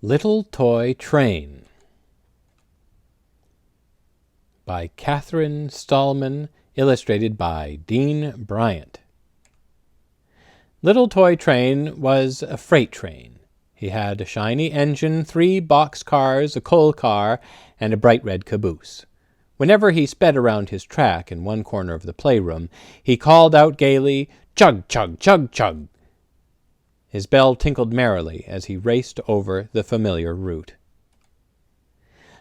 Little Toy Train by Catherine Stallman, illustrated by Dean Bryant. Little Toy Train was a freight train. He had a shiny engine, 3 box cars, a coal car, and a bright red caboose. Whenever he sped around his track in one corner of the playroom, he called out gaily, "Chug, chug, chug, chug!" His bell tinkled merrily as he raced over the familiar route.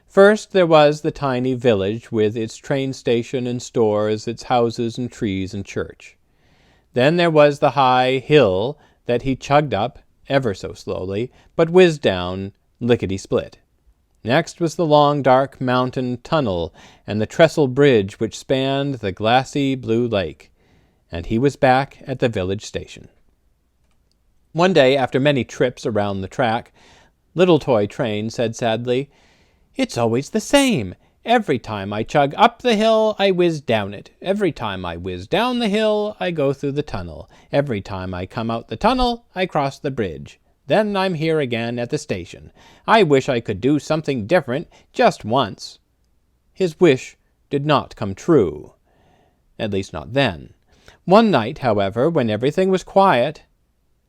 First there was the tiny village with its train station and stores, its houses and trees and church. Then there was the high hill that he chugged up, ever so slowly, but whizzed down, lickety-split. Next was the long, dark mountain tunnel and the trestle bridge which spanned the glassy blue lake, and he was back at the village station. One day, after many trips around the track, Little Toy Train said sadly, "It's always the same. Every time I chug up the hill, I whiz down it. Every time I whiz down the hill, I go through the tunnel. Every time I come out the tunnel, I cross the bridge. Then I'm here again at the station. I wish I could do something different just once." His wish did not come true. At least not then. One night, however, when everything was quiet,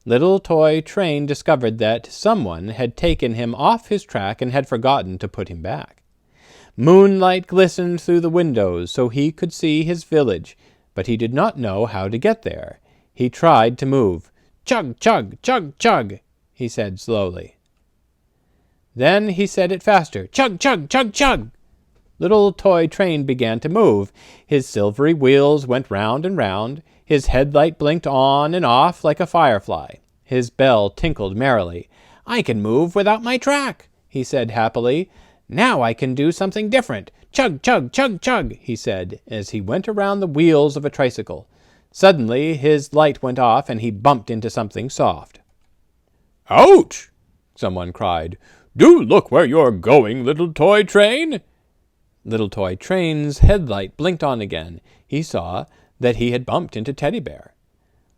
Little Toy Train discovered that someone had taken him off his track and had forgotten to put him back. Moonlight glistened through the windows so he could see his village, but he did not know how to get there. He tried to move. "Chug, chug, chug, chug," he said slowly. Then he said it faster. "Chug, chug, chug, chug." Little Toy Train began to move. His silvery wheels went round and round. His headlight blinked on and off like a firefly. His bell tinkled merrily. "I can move without my track," he said happily. "Now I can do something different. Chug, chug, chug, chug," he said, as he went around the wheels of a tricycle. Suddenly his light went off, and he bumped into something soft. "Ouch!" someone cried. "Do look where you're going, Little Toy Train." Little Toy Train's headlight blinked on again. He saw that he had bumped into Teddy Bear.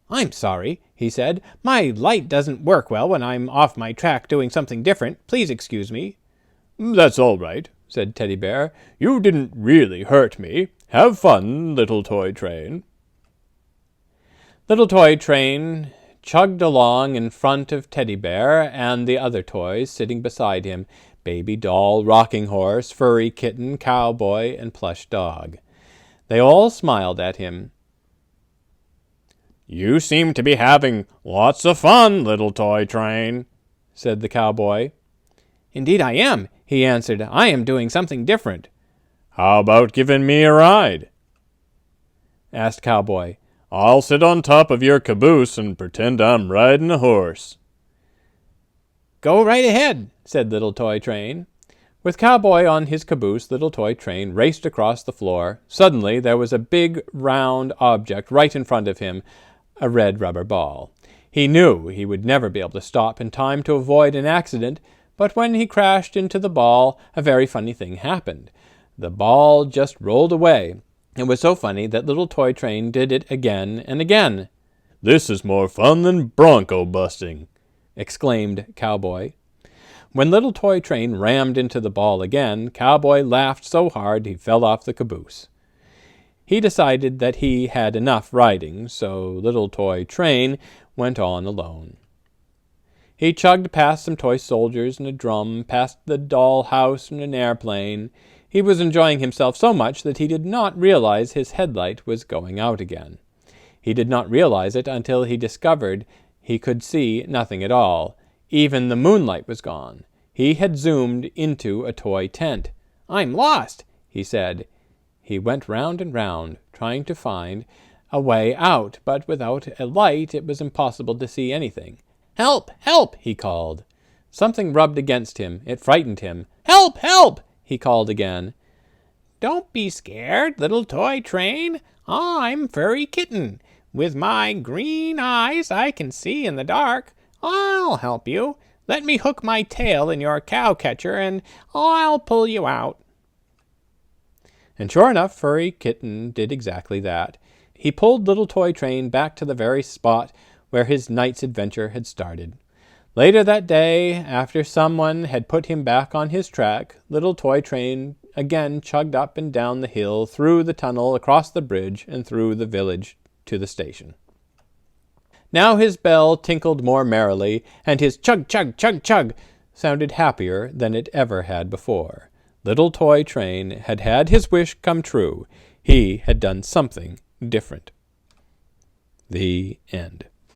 "I'm sorry," he said. "My light doesn't work well when I'm off my track doing something different. Please excuse me." "That's all right," said Teddy Bear. "You didn't really hurt me. Have fun, Little Toy Train." Little Toy Train chugged along in front of Teddy Bear and the other toys sitting beside him, baby doll, rocking horse, furry kitten, cowboy, and plush dog. They all smiled at him. "You seem to be having lots of fun, Little Toy Train," said the cowboy. "Indeed I am," he answered. "I am doing something different." "How about giving me a ride?" asked Cowboy. "I'll sit on top of your caboose and pretend I'm riding a horse." "Go right ahead," said Little Toy Train. With Cowboy on his caboose, Little Toy Train raced across the floor. Suddenly there was a big, round object right in front of him, a red rubber ball. He knew he would never be able to stop in time to avoid an accident, but when he crashed into the ball, a very funny thing happened. The ball just rolled away. It was so funny that Little Toy Train did it again and again. "This is more fun than bronco busting," exclaimed Cowboy. When Little Toy Train rammed into the ball again, Cowboy laughed so hard he fell off the caboose. He decided that he had enough riding, so Little Toy Train went on alone. He chugged past some toy soldiers and a drum, past the doll house and an airplane. He was enjoying himself so much that he did not realize his headlight was going out again. He did not realize it until he discovered he could see nothing at all. Even the moonlight was gone. He had zoomed into a toy tent. "I'm lost," he said. He went round and round, trying to find a way out, but without a light it was impossible to see anything. "Help! Help!" he called. Something rubbed against him. It frightened him. "Help! Help!" he called again. "Don't be scared, Little Toy Train. I'm Furry Kitten. With my green eyes I can see in the dark. I'll help you. Let me hook my tail in your cow catcher and I'll pull you out." And sure enough, Furry Kitten did exactly that. He pulled Little Toy Train back to the very spot where his night's adventure had started. Later that day, after someone had put him back on his track, Little Toy Train again chugged up and down the hill, through the tunnel, across the bridge, and through the village to the station. Now his bell tinkled more merrily, and his chug, chug, chug, chug sounded happier than it ever had before. Little Toy Train had had his wish come true. He had done something different. The end.